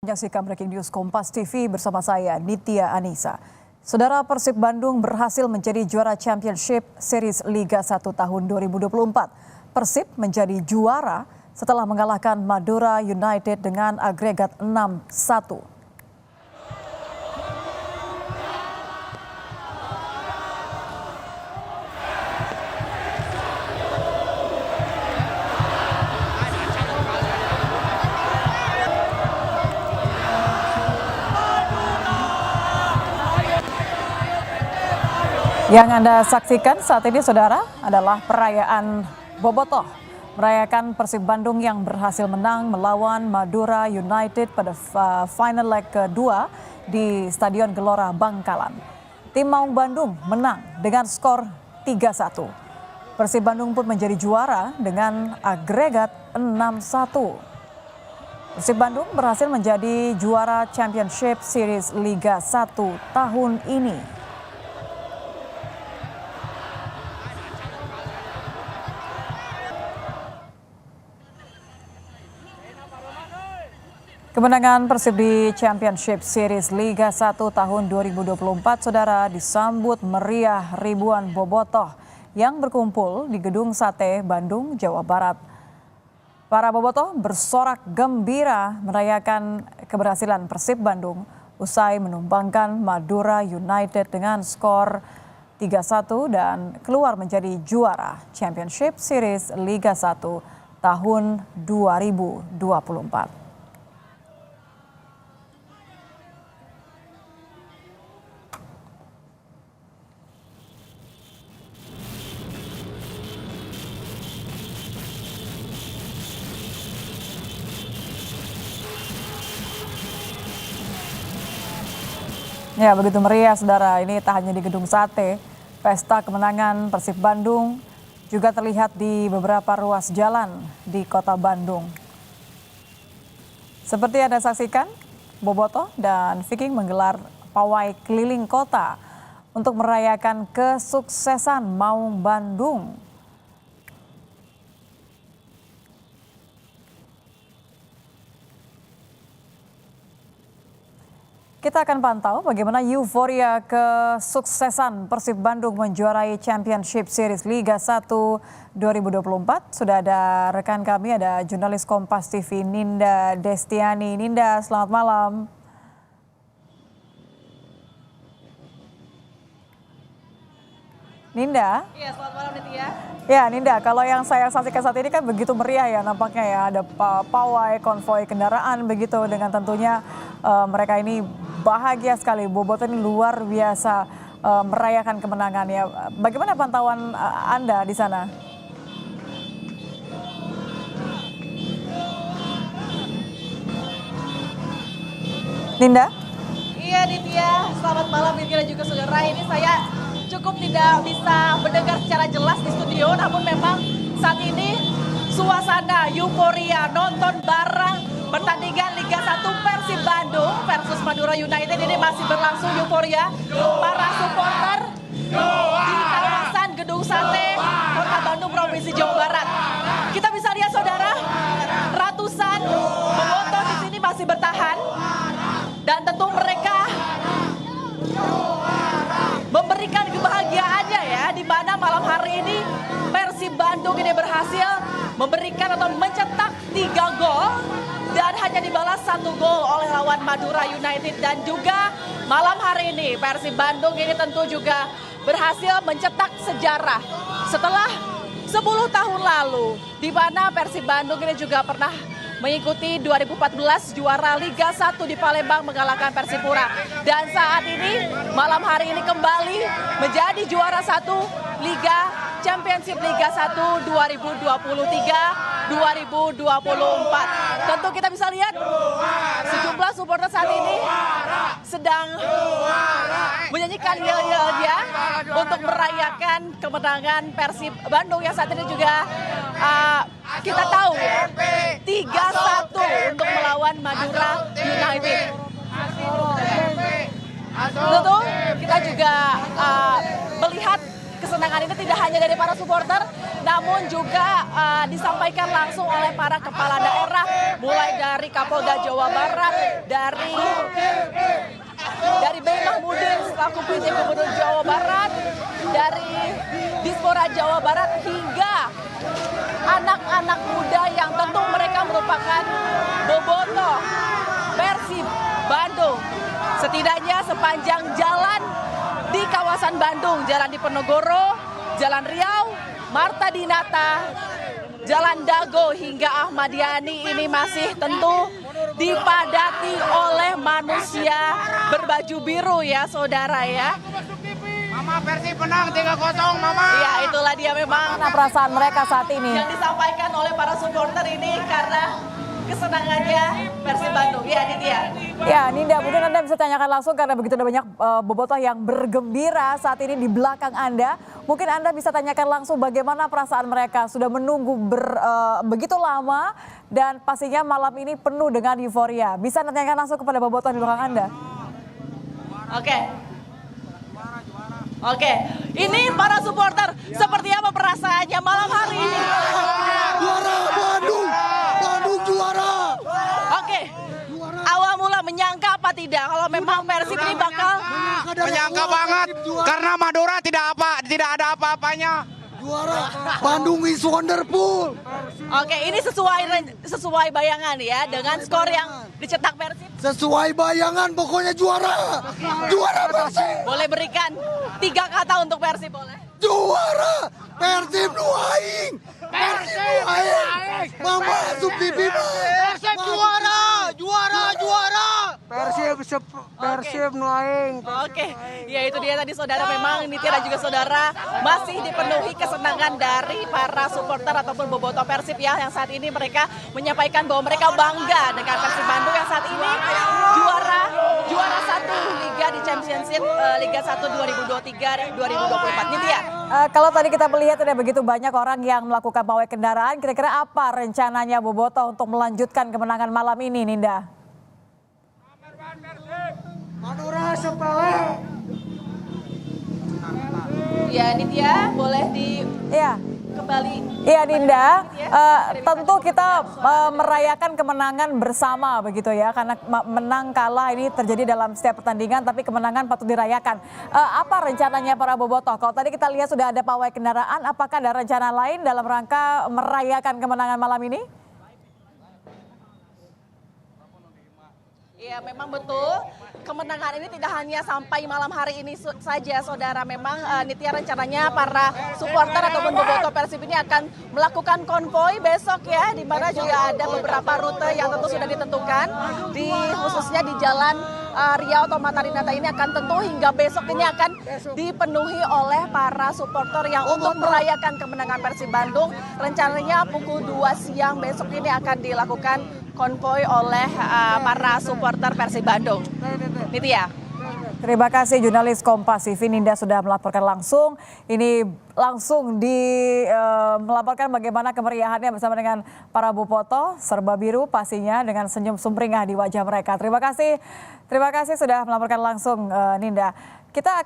Menyaksikan Breaking News Kompas TV bersama saya Nitya Anissa. Saudara, Persib Bandung berhasil menjadi juara Championship Series Liga 1 tahun 2024. Persib menjadi juara setelah mengalahkan Madura United dengan agregat 6-1. Yang Anda saksikan saat ini, saudara, adalah perayaan Bobotoh. Merayakan Persib Bandung yang berhasil menang melawan Madura United pada final leg kedua di Stadion Gelora Bangkalan. Tim Maung Bandung menang dengan skor 3-1. Persib Bandung pun menjadi juara dengan agregat 6-1. Persib Bandung berhasil menjadi juara Championship Series Liga 1 tahun ini. Kemenangan Persib di Championship Series Liga 1 tahun 2024, saudara, disambut meriah ribuan bobotoh yang berkumpul di Gedung Sate, Bandung, Jawa Barat. Para bobotoh bersorak gembira merayakan keberhasilan Persib Bandung usai menumbangkan Madura United dengan skor 3-1 dan keluar menjadi juara Championship Series Liga 1 tahun 2024. Ya, begitu meriah, saudara. Ini tak hanya di Gedung Sate, pesta kemenangan Persib Bandung juga terlihat di beberapa ruas jalan di kota Bandung. Seperti Anda saksikan, bobotoh dan Viking menggelar pawai keliling kota untuk merayakan kesuksesan Maung Bandung. Kita akan pantau bagaimana euforia kesuksesan Persib Bandung menjuarai Championship Series Liga 1 2024. Sudah ada rekan kami, ada jurnalis Kompas TV Ninda Destiani. Ninda, selamat malam. Ninda? Iya, selamat malam Nitya. Ya, Ninda, kalau yang saya saksikan saat ini kan begitu meriah ya nampaknya ya. Ada pawai, konvoy kendaraan begitu dengan tentunya mereka ini bahagia sekali. Bobotoh ini luar biasa merayakan kemenangan ya. Bagaimana pantauan Anda di sana? Ninda? Iya Nitya, selamat malam Nitya dan juga saudara. Ini saya cukup tidak bisa mendengar secara jelas di studio, namun memang saat ini suasana euforia nonton bareng pertandingan Liga 1 Persib Bandung versus Madura United ini masih berlangsung. Euforia para supporter di kawasan Gedung Sate, Kota Bandung, Provinsi Jawa Barat. Kita bisa lihat saudara, ratusan bobotoh di sini masih bertahan dan tentu mereka memberikan kebahagiaannya ya, di mana malam hari ini Persib Bandung ini berhasil memberikan atau mencetak 3 gol dan hanya dibalas 1 gol oleh lawan Madura United. Dan juga malam hari ini Persib Bandung ini tentu juga berhasil mencetak sejarah setelah 10 tahun lalu, di mana Persib Bandung ini juga pernah mengikuti 2014 juara Liga 1 di Palembang mengalahkan Persipura. Dan saat ini malam hari ini kembali menjadi juara 1 Liga Championship Liga 1 2023-2024. Tentu kita bisa lihat sejumlah supporter saat ini sedang menyanyikan yel-yelnya untuk merayakan kemenangan Persib Bandung yang saat ini juga kita tahu ya 3-1 untuk melawan Madura United. Tentu kita juga melihat kesenangan kemenangan ini tidak hanya dari para supporter, namun juga disampaikan langsung oleh para kepala daerah, mulai dari Kapolda Jawa Barat, dari B. Mahmudin selaku PJ Gubernur Jawa Barat, dari Dispora Jawa Barat, hingga anak-anak muda yang tentu mereka merupakan bobotoh Persib Bandung. Setidaknya sepanjang jalan di kawasan Bandung, Jalan Diponegoro, Jalan Riau, Marta Dinata, Jalan Dago hingga Ahmad Yani ini masih tentu dipadati oleh manusia berbaju biru ya saudara ya. Mama Persib menang 3-0 Mama. Ya itulah dia memang Mana perasaan mereka saat ini? yang disampaikan oleh para supporter ini karena kesenangannya Persib Bandung. Ya Nitya. Ya Ninda, mungkin Anda bisa tanyakan langsung karena begitu ada banyak bobotoh yang bergembira saat ini di belakang Anda. Mungkin Anda bisa tanyakan langsung bagaimana perasaan mereka sudah menunggu begitu lama dan pastinya malam ini penuh dengan euforia. Bisa Anda tanyakan langsung kepada bobotoh di belakang Anda. Oke, ini para supporter seperti apa perasaannya malam hari ini? Juara Bandung, Bandung juara. Oke, awal mula menyangka apa tidak kalau memang Persib ini bakal Menyangka banget karena Madura tidak ada apa-apanya. Juara Bandung is wonderful. Oke, ini sesuai bayangan ya dengan skor yang dicetak Persib. Sesuai bayangan pokoknya juara. Juara Persib. Boleh berikan 3 kata untuk Persib boleh? Juara Persib nu aing. Persib nu aing. Mama masuk TV Persib juara. Persib nu aing. Oke, ya itu dia tadi saudara, memang Nitya dan juga saudara masih dipenuhi kesenangan dari para supporter ataupun bobotoh Persib ya, yang saat ini mereka menyampaikan bahwa mereka bangga dengan Persib Bandung yang saat ini juara 1 Liga di Championship Liga 1 2023-2024. Nitya. Kalau tadi kita melihat ada begitu banyak orang yang melakukan pawai kendaraan, kira-kira apa rencananya bobotoh untuk melanjutkan kemenangan malam ini, Ninda? Madura sepele. Ya Nitya, boleh Iya. kembali. Iya Ninda, tentu kita merayakan kemenangan bersama begitu ya, karena menang kalah ini terjadi dalam setiap pertandingan, tapi kemenangan patut dirayakan. Apa rencananya para bobotoh? Kalau tadi kita lihat sudah ada pawai kendaraan, apakah ada rencana lain dalam rangka merayakan kemenangan malam ini? Ya memang betul, kemenangan ini tidak hanya sampai malam hari ini saja saudara. Memang Nitya rencananya para supporter ataupun bobotoh Persib ini akan melakukan konvoy besok ya, di mana juga ada beberapa rute yang tentu sudah ditentukan, khususnya di Jalan Riau atau Marta Dinata ini akan tentu hingga besok ini akan dipenuhi oleh para supporter yang untuk merayakan kemenangan Persib Bandung. Rencananya pukul 2 siang besok ini akan dilakukan konvoy oleh para supporter Persib Bandung. Nitya. Terima kasih jurnalis Kompas TV Ninda sudah melaporkan langsung. Ini langsung melaporkan bagaimana kemeriahannya bersama dengan para bobotoh serba biru pastinya dengan senyum sumringah di wajah mereka. Terima kasih sudah melaporkan langsung Ninda. Kita akan